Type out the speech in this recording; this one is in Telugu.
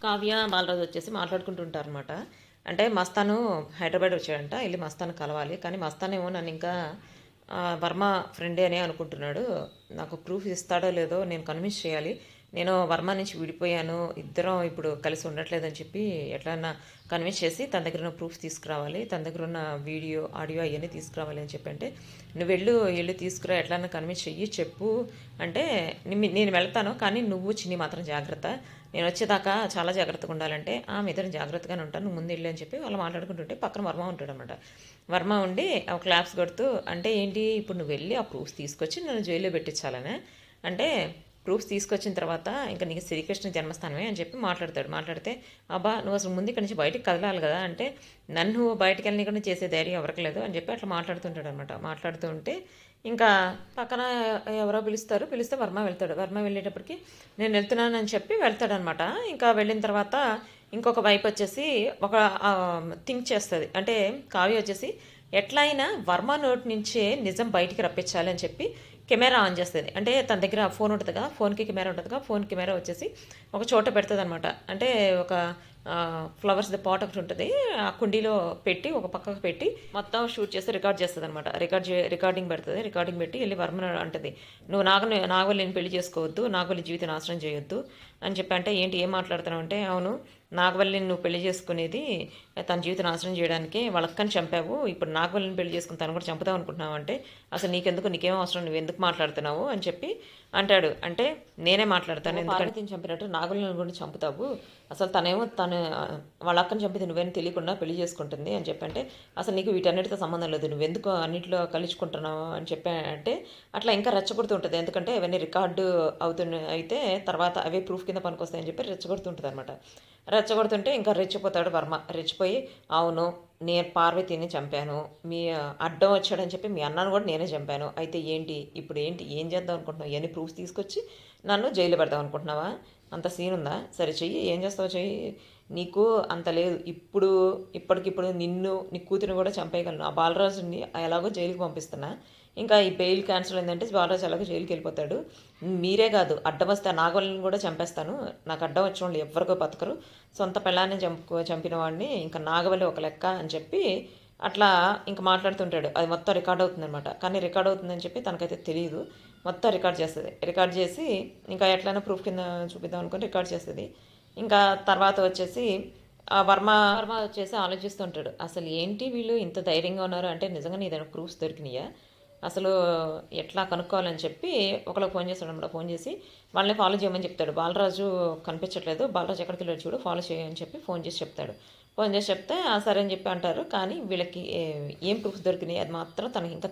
కావ్య బాలరాజు వచ్చేసి మాట్లాడుకుంటుంటారనమాట. అంటే మస్తాను హైదరాబాద్ వచ్చాడంట, వెళ్ళి మస్తాను కలవాలి. కానీ మస్తానేమో నన్ను ఇంకా వర్మ ఫ్రెండే అనే అనుకుంటున్నాడు. నాకు ప్రూఫ్ ఇస్తాడో లేదో నేను కన్విన్స్ చేయాలి. నేను వర్మ నుంచి విడిపోయాను, ఇద్దరం ఇప్పుడు కలిసి ఉండట్లేదని చెప్పి ఎట్లన్నా కన్విన్స్ చేసి తన దగ్గర ఉన్న ప్రూఫ్ తీసుకురావాలి, తన దగ్గర ఉన్న వీడియో ఆడియో అవన్నీ తీసుకురావాలి అని చెప్పి అంటే, నువ్వు వెళ్ళి తీసుకురా, ఎట్లన్నా కన్విన్స్ చెయ్యి, చెప్పు అంటే నేను వెళ్తాను, కానీ నువ్వు చిన్ని మాత్రం జాగ్రత్త, నేను వచ్చేదాకా చాలా జాగ్రత్తగా ఉండాలంటే మీ ఇద్దరం జాగ్రత్తగానే ఉంటాను, నువ్వు ముందు వెళ్ళి అని చెప్పి వాళ్ళు మాట్లాడుకుంటుంటే పక్కన వర్మ ఉంటాడు అనమాట. వర్మ ఉండి క్లాప్స్ కొడుతూ, అంటే ఏంటి ఇప్పుడు నువ్వు వెళ్ళి ఆ ప్రూఫ్స్ తీసుకొచ్చి నన్ను జైల్లో పెట్టించాలనే, అంటే ప్రూఫ్స్ తీసుకొచ్చిన తర్వాత ఇంకా నీకు శ్రీకృష్ణ జన్మస్థానమే అని చెప్పి మాట్లాడతాడు. మాట్లాడితే అబ్బా నువ్వు అసలు ముందు ఇక్కడి నుంచి బయటికి కదలాలి కదా అంటే, నన్ను బయటికి వెళ్ళి చేసే ధైర్యం ఎవరికి లేదు అని చెప్పి అట్లా మాట్లాడుతుంటాడు అనమాట. మాట్లాడుతూ ఉంటే ఇంకా పక్కన ఎవరో పిలిస్తే వర్మ వెళ్తాడు. వర్మ వెళ్ళేటప్పటికి నేను వెళ్తున్నానని చెప్పి వెళ్తాడనమాట. ఇంకా వెళ్ళిన తర్వాత ఇంకొక వైపు వచ్చేసి ఒక థింక్ చేస్తుంది. అంటే కావ్య వచ్చేసి ఎట్లా అయినా వర్మ నోటి నుంచే నిజం బయటికి రప్పించాలి అని చెప్పి కెమెరా ఆన్ చేస్తుంది. అంటే తన దగ్గర ఫోన్ ఉంటుంది కదా, ఫోన్కి కెమెరా ఉంటుంది కదా, ఫోన్ కెమెరా వచ్చేసి ఒక చోట పెడుతుంది అనమాట. అంటే ఒక ఫ్లవర్స్ పాట్ ఒకటి ఉంటుంది, ఆ కుండీలో పెట్టి ఒక పక్కకు పెట్టి మొత్తం షూట్ చేసి రికార్డ్ చేస్తుంది అనమాట. రికార్డింగ్ పెడుతుంది. రికార్డింగ్ పెట్టి వెళ్ళి వర్మ అంటుంది, నువ్వు నాగవల్లి నేను పెళ్లి చేసుకోవద్దు, నాగవల్లి జీవితం నాశనం చేయొద్దు అని చెప్పి అంటే, ఏంటి ఏం మాట్లాడుతున్నావు అంటే, అవును నాగవల్లిని నువ్వు పెళ్లి చేసుకునేది తన జీవితం నాశనం చేయడానికి, వాళ్ళక్కని చంపావు, ఇప్పుడు నాగవల్లిని పెళ్లి చేసుకుని తను కూడా చంపుతావు అనుకుంటున్నావు అంటే, అసలు నీకేం అవసరం, నువ్వు ఎందుకు మాట్లాడుతున్నావు అని చెప్పి అంటాడు. అంటే నేనే మాట్లాడతాను, ఎందుకంటే చంపినట్టు నాగవల్లిని కూడా చంపుతావు, అసలు తను వాళ్ళ అక్కని చంపితే నువ్వేం తెలియకుండా పెళ్లి చేసుకుంటుంది అని చెప్పి అంటే, అసలు నీకు వీటన్నిటితో సంబంధం లేదు, నువ్వెందుకు అన్నింటిలో కలుచుకుంటున్నావు అని చెప్పి అంటే అట్లా ఇంకా రెచ్చగొడుతూ ఉంటుంది. ఎందుకంటే అవన్నీ రికార్డు అయితే తర్వాత అవే ప్రూఫ్ కింద పనికొస్తాయని చెప్పి రెచ్చగొడుతుంటుంది అనమాట. రెచ్చగొడుతుంటే ఇంకా రెచ్చిపోతాడు వర్మ. రెచ్చిపోయి అవును నేను పార్వతిని చంపాను, మీ అడ్డం వచ్చాడని చెప్పి మీ అన్నను కూడా నేనే చంపాను, అయితే ఏంటి ఇప్పుడు ఏం చేద్దాం అనుకుంటున్నావు, ఇవన్నీ ప్రూఫ్స్ తీసుకొచ్చి నన్ను జైలు పెడదాం అనుకుంటున్నావా, అంత సీన్ ఉందా, సరే చెయ్యి, ఏం చేస్తావు చెయ్యి, నీకు అంత లేదు, ఇప్పటికిప్పుడు నీ కూతురిని కూడా చంపేయగలను, ఆ బాలరాజుని ఎలాగో జైలుకి పంపిస్తున్నా, ఇంకా ఈ బెయిల్ క్యాన్సిల్ అయిందంటే బాలరాజు ఎలాగో జైలుకి వెళ్ళిపోతాడు, మీరే కాదు అడ్డం వస్తే నాగోళ్ళని కూడా చంపేస్తాను, నాకు అడ్డం వచ్చిన వాళ్ళు ఎవరికో బతకరు, సొంత పిల్లాన్ని చంపిన వాడిని ఇంకా నాగవల్లి ఒక లెక్క అని చెప్పి అట్లా ఇంకా మాట్లాడుతుంటాడు. అది మొత్తం రికార్డ్ అవుతుందన్నమాట. కానీ రికార్డ్ అవుతుందని చెప్పి తనకైతే తెలియదు. మొత్తం రికార్డ్ చేస్తుంది. రికార్డ్ చేసి ఇంకా ఎట్లయినా ప్రూఫ్ కింద చూపిద్దాం అనుకుని రికార్డ్ చేస్తుంది. ఇంకా తర్వాత వచ్చేసి వర్మ వచ్చేసి ఆలోచిస్తుంటాడు, అసలు ఏంటి వీళ్ళు ఇంత ధైర్యంగా ఉన్నారు అంటే నిజంగా ఏదైనా ప్రూఫ్స్ దొరికినాయా, అసలు ఎట్లా కనుక్కోవాలని చెప్పి ఒకళ్ళకి ఫోన్ చేస్తాడు అనమాట. ఫోన్ చేసి వాళ్ళని ఫాలో చేయమని చెప్తాడు. బాలరాజు కనిపించట్లేదు, బాలరాజు ఎక్కడికి వెళ్ళాడు చూడు, ఫాలో చేయని చెప్పి ఫోన్ చేసి చెప్తాడు. ఫోన్ చేసి చెప్తే సరే అని చెప్పి అంటారు. కానీ వీళ్ళకి ఏం ప్రూఫ్స్ దొరికినాయి అది మాత్రం తనకి ఇంకా